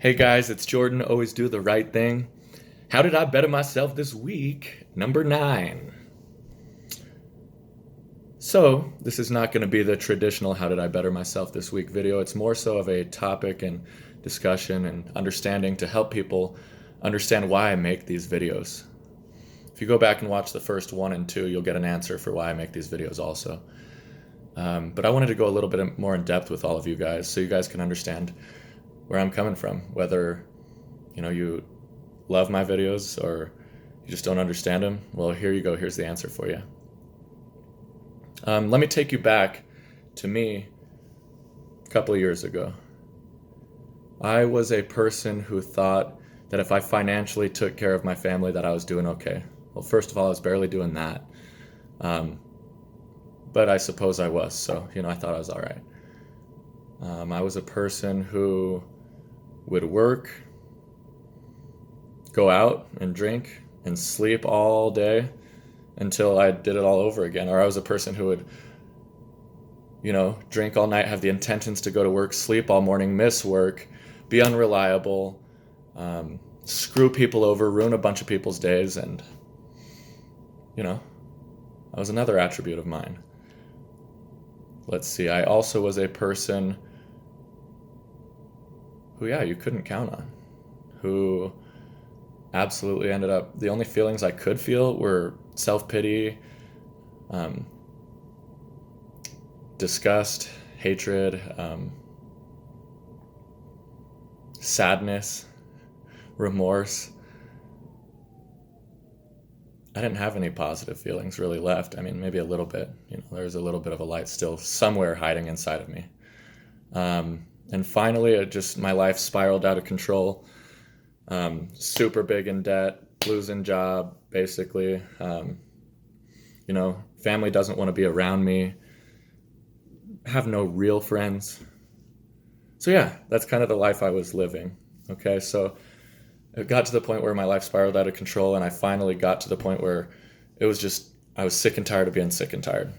Hey guys, it's Jordan. Always do the right thing. How did I better myself this week? Number 9. So, this is not going to be the traditional How Did I Better Myself This Week video. It's more so of a topic and discussion and understanding to help people understand why I make these videos. If you go back and watch the first 1 and 2, you'll get an answer for why I make these videos also. But I wanted to go a little bit more in depth with all of you guys so you guys can understand where I'm coming from, whether you love my videos or you just don't understand them. Well, here you go. Here's the answer for you. Let me take you back to me a couple of years ago. I was a person who thought that if I financially took care of my family that I was doing okay. Well, first of all, I was barely doing that. But I suppose I was, so I thought I was all right. I was a person who would work, go out and drink and sleep all day until I did it all over again. Or I was a person who would, drink all night, have the intentions to go to work, sleep all morning, miss work, be unreliable, screw people over, ruin a bunch of people's days. And, that was another attribute of mine. Let's see. I also was a person who, you couldn't count on, who absolutely ended up, the only feelings I could feel were self-pity, disgust, hatred, sadness, remorse. I didn't have any positive feelings really left. I mean, maybe a little bit. There's a little bit of a light still somewhere hiding inside of me. And finally, my life spiraled out of control. Super big in debt, losing job, basically. Family doesn't want to be around me. Have no real friends. So that's kind of the life I was living. Okay, so it got to the point where my life spiraled out of control, and I finally got to the point where I was sick and tired of being sick and tired.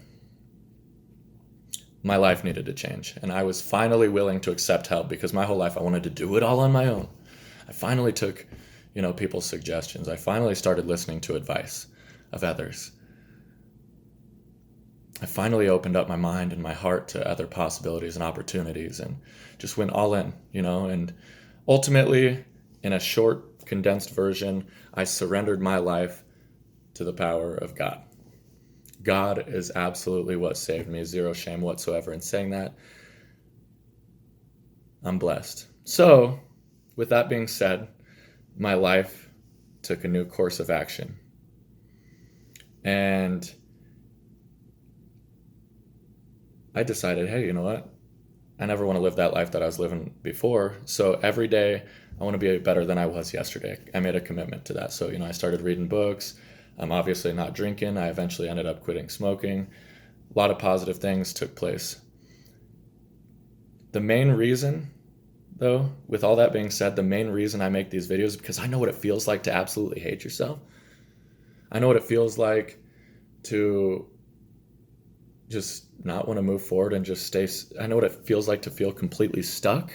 My life needed to change, and I was finally willing to accept help because my whole life I wanted to do it all on my own. I finally took, people's suggestions. I finally started listening to advice of others. I finally opened up my mind and my heart to other possibilities and opportunities and just went all in, and ultimately, in a short, condensed version, I surrendered my life to the power of God. God is absolutely what saved me, zero shame whatsoever in saying that. I'm blessed. So, with that being said, my life took a new course of action. And I decided, hey, you know what? I never want to live that life that I was living before. So every day I want to be better than I was yesterday. I made a commitment to that. So, I started reading books. I'm obviously not drinking. I eventually ended up quitting smoking. A lot of positive things took place. The main reason, though, with all that being said, the main reason I make these videos is because I know what it feels like to absolutely hate yourself. I know what it feels like to just not want to move forward and just stay. I know what it feels like to feel completely stuck.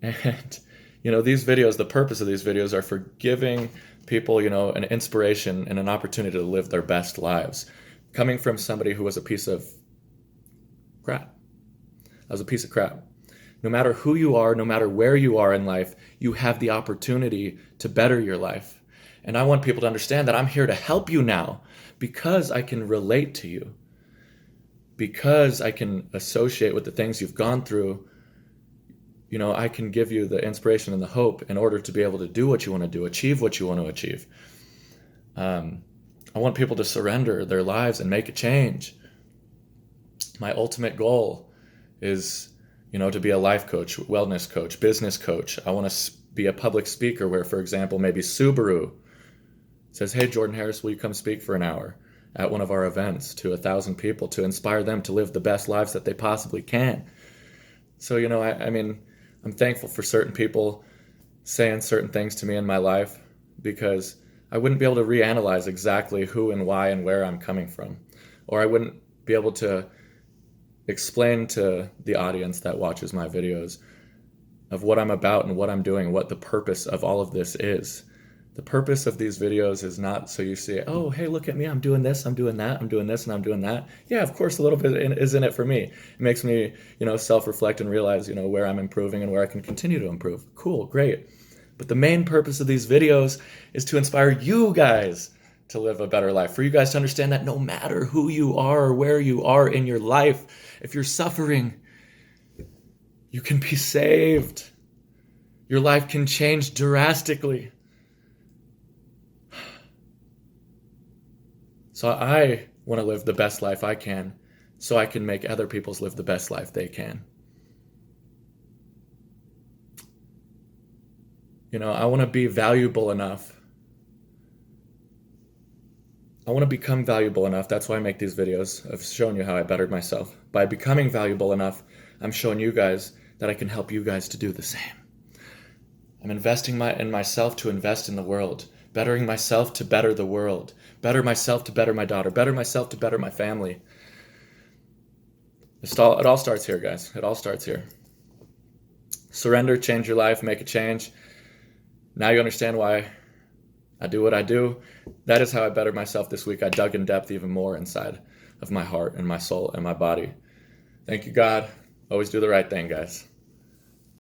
And, these videos, the purpose of these videos are for giving people, an inspiration and an opportunity to live their best lives. Coming from somebody who was a piece of crap. I was a piece of crap. No matter who you are, no matter where you are in life, you have the opportunity to better your life. And I want people to understand that I'm here to help you now because I can relate to you. Because I can associate with the things you've gone through, I can give you the inspiration and the hope in order to be able to do what you want to do, achieve what you want to achieve. I want people to surrender their lives and make a change. My ultimate goal is, to be a life coach, wellness coach, business coach. I want to be a public speaker where, for example, maybe Subaru says, hey, Jordan Harris, will you come speak for an hour at one of our events to 1,000 people to inspire them to live the best lives that they possibly can? So, I'm thankful for certain people saying certain things to me in my life because I wouldn't be able to reanalyze exactly who and why and where I'm coming from. Or I wouldn't be able to explain to the audience that watches my videos of what I'm about and what I'm doing, what the purpose of all of this is. The purpose of these videos is not so you see, oh, hey, look at me, I'm doing this, I'm doing that, I'm doing this, and I'm doing that. Yeah, of course, a little bit is in it for me. It makes me, self-reflect and realize, where I'm improving and where I can continue to improve. Cool, great. But the main purpose of these videos is to inspire you guys to live a better life, for you guys to understand that no matter who you are or where you are in your life, if you're suffering, you can be saved. Your life can change drastically. So I want to live the best life I can so I can make other people live the best life they can. I want to be valuable enough. I want to become valuable enough. That's why I make these videos of showing you how I bettered myself. By becoming valuable enough, I'm showing you guys that I can help you guys to do the same. I'm investing in myself to invest in the world, bettering myself to better the world, better myself to better my daughter, better myself to better my family. It all starts here, guys. It all starts here. Surrender, change your life, make a change. Now you understand why I do what I do. That is how I bettered myself this week. I dug in depth even more inside of my heart and my soul and my body. Thank you, God. Always do the right thing, guys.